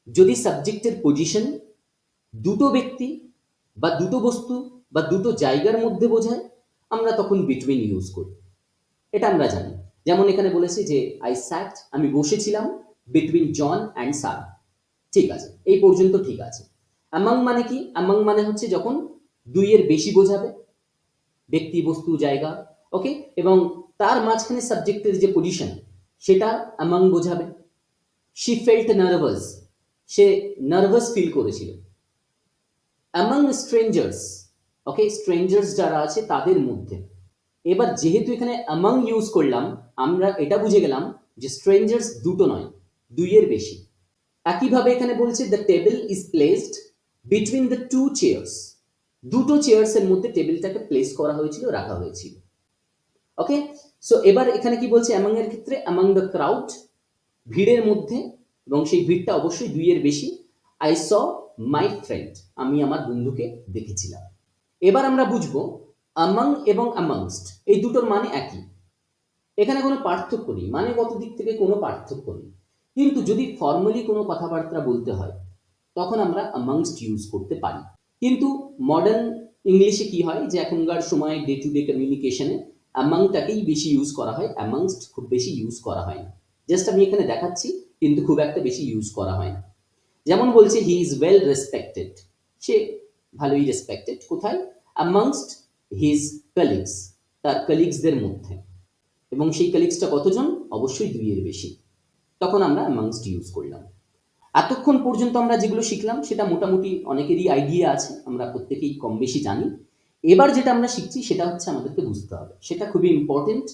যদি সাবজেক্টের পজিশন দুটো ব্যক্তি বা দুটো বস্তু বা দুটো জায়গার মধ্যে বোঝায়, আমরা তখন বিটুইন ইউজ করি। এটা আমরা জানি। যেমন এখানে বলেছি যে আই স্যাট, আমি বসেছিলাম বিটুইন জন অ্যান্ড সারা। ঠিক আছে, এই পর্যন্ত ঠিক আছে। অ্যামাং মানে কি? অ্যামাং মানে হচ্ছে যখন দুইয়ের বেশি বোঝাবে, ব্যক্তি, বস্তু, জায়গা, ওকে, এবং তার মাঝখানে সাবজেক্টের যে পজিশন সেটা অ্যামাং বোঝাবে। শি ফেল্ট নার্ভাস, সে নার্ভাস ফিল করেছিল। অ্যামাং স্ট্রেঞ্জার্স, ওকে, স্ট্রেঞ্জার্স যারা আছে তাদের মধ্যে। এবার যেহেতু এখানে অ্যামাং ইউজ করলাম, আমরা এটা বুঝে গেলাম যে স্ট্রেঞ্জার্স দুটো নয়, দুইয়ের বেশি। একইভাবে এখানে বলছে the table is placed between the two chairs, দুটো চেয়ার্সের মধ্যে টেবিলটাকে প্লেস করা হয়েছিল, রাখা হয়েছিল। ওকে, সো এবার এখানে কি বলছে অ্যামাং এর ক্ষেত্রে? অ্যামাং দ্য ক্রাউড, ভিড়ের মধ্যে, এবং সেই ভিড়টা অবশ্যই দুইয়ের বেশি। আই স মাই ফ্রেন্ড, আমি আমার বন্ধুকে দেখেছিলাম। এবার আমরা বুঝবো অ্যামাং এবং অ্যামাংস্ট এই দুটোর মানে একই, এখানে কোনো পার্থক্য নেই, মানেগত দিক থেকে কোনো পার্থক্য নেই। কিন্তু যদি ফর্মালি কোনো কথাবার্তা বলতে হয় তখন আমরা অ্যামাংস্ট ইউজ করতে পারি। কিন্তু মডার্ন ইংলিশে কি হয় যে এখনকার সময় ডে টু ডে কমিউনিকেশনে অ্যামাংটাকেই বেশি ইউজ করা হয়, অ্যামাংস্ট খুব বেশি ইউজ করা হয় না। জাস্ট আমি এখানে দেখাচ্ছি, কিন্তু খুব একটা বেশি ইউজ করা হয় না। যেমন বলছে হি ইজ ওয়েল রেসপেক্টেড, সে ভালোই রেসপেক্টেড। কোথায়? অ্যামাংস্ট হিজ কলিগস, তার কলিগসদের মধ্যে, এবং সেই কলিগসটা কতজন? অবশ্যই দুইয়ের বেশি। তখন আমরা অ্যামাংস্ট ইউজ করলাম। এতক্ষণ পর্যন্ত আমরা যেগুলো শিখলাম সেটা মোটামুটি অনেকেরই আইডিয়া আছে, আমরা প্রত্যেকেই কম বেশি জানি। এবার যেটা আমরা শিখছি সেটা হচ্ছে আমাদেরকে বুঝতে হবে, সেটা খুবই important.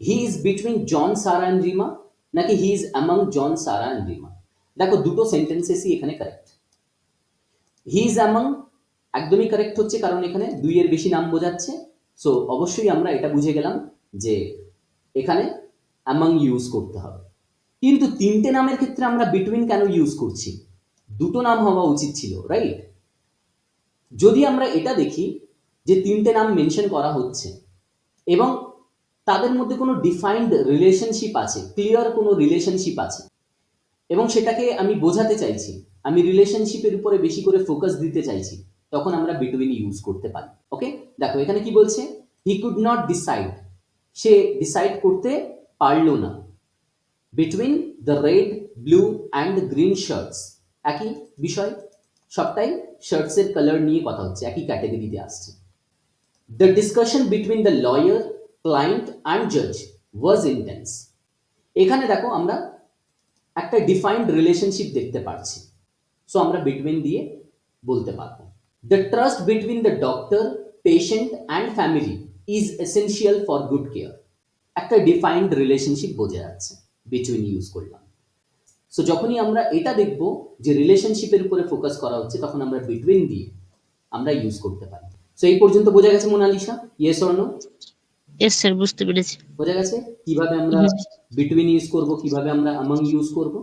He is between John, Sara and Rima, নাকি he is among John, Sara and Rima? দেখো দুটো সেন্টেন্সেসই এখানে কারেক্ট। হি ইজ অ্যামাং একদমই কারেক্ট হচ্ছে, কারণ এখানে দুইয়ের বেশি নাম বোঝাচ্ছে। সো অবশ্যই আমরা এটা বুঝে গেলাম যে এখানে অ্যামাং ইউজ করতে হবে। কিন্তু তিনটে নামের ক্ষেত্রে আমরা বিটুইন কেন ইউজ করছি? দুটো নাম হওয়া উচিত ছিল, রাইট? যদি আমরা এটা দেখি যে তিনটে নাম মেনশন করা হচ্ছে এবং তাদের মধ্যে কোনো ডিফাইন্ড রিলেশনশিপ আছে, ক্লিয়ার কোনো রিলেশনশিপ আছে, এবং সেটাকে আমি বোঝাতে চাইছি, আমি রিলেশনশিপের উপরে বেশি করে ফোকাস দিতে চাইছি, তখন আমরা বিটুইন ইউজ করতে পারি। ওকে, দেখো এখানে কি বলছে? হি কুড নট ডিসাইড, সে ডিসাইড করতে পারলো না। Between the red, blue and green shirts, একই বিষয়, সবটাই শার্টসের কালার নিয়ে কথা হচ্ছে, একই ক্যাটাগরিতে আসছে। The discussion between the lawyer, client and জাজ ওয়াজ ইন্টেন্স। এখানে দেখো আমরা একটা ডিফাইন্ড রিলেশনশিপ দেখতে পাচ্ছি, সো আমরা বিটুইন দিয়ে বলতে পারবো। The trust between the doctor, patient and family is essential for good care, একটা ডিফাইন্ড রিলেশনশিপ বোঝা যাচ্ছে, বিটুইন ইউজ করলাম। সো যখনই আমরা এটা দেখব যে রিলেশনশিপের উপরে ফোকাস করা হচ্ছে, তখন আমরা বিটুইন দিয়ে আমরা ইউজ করতে পারি। সো এই পর্যন্ত বোঝা গেছে Monalisa? Yes or no? Yes sir, বুঝতে পেরেছি। বোঝা গেছে কিভাবে আমরা বিটুইন ইউজ করব, কিভাবে আমরা অ্যামাং ইউজ করব?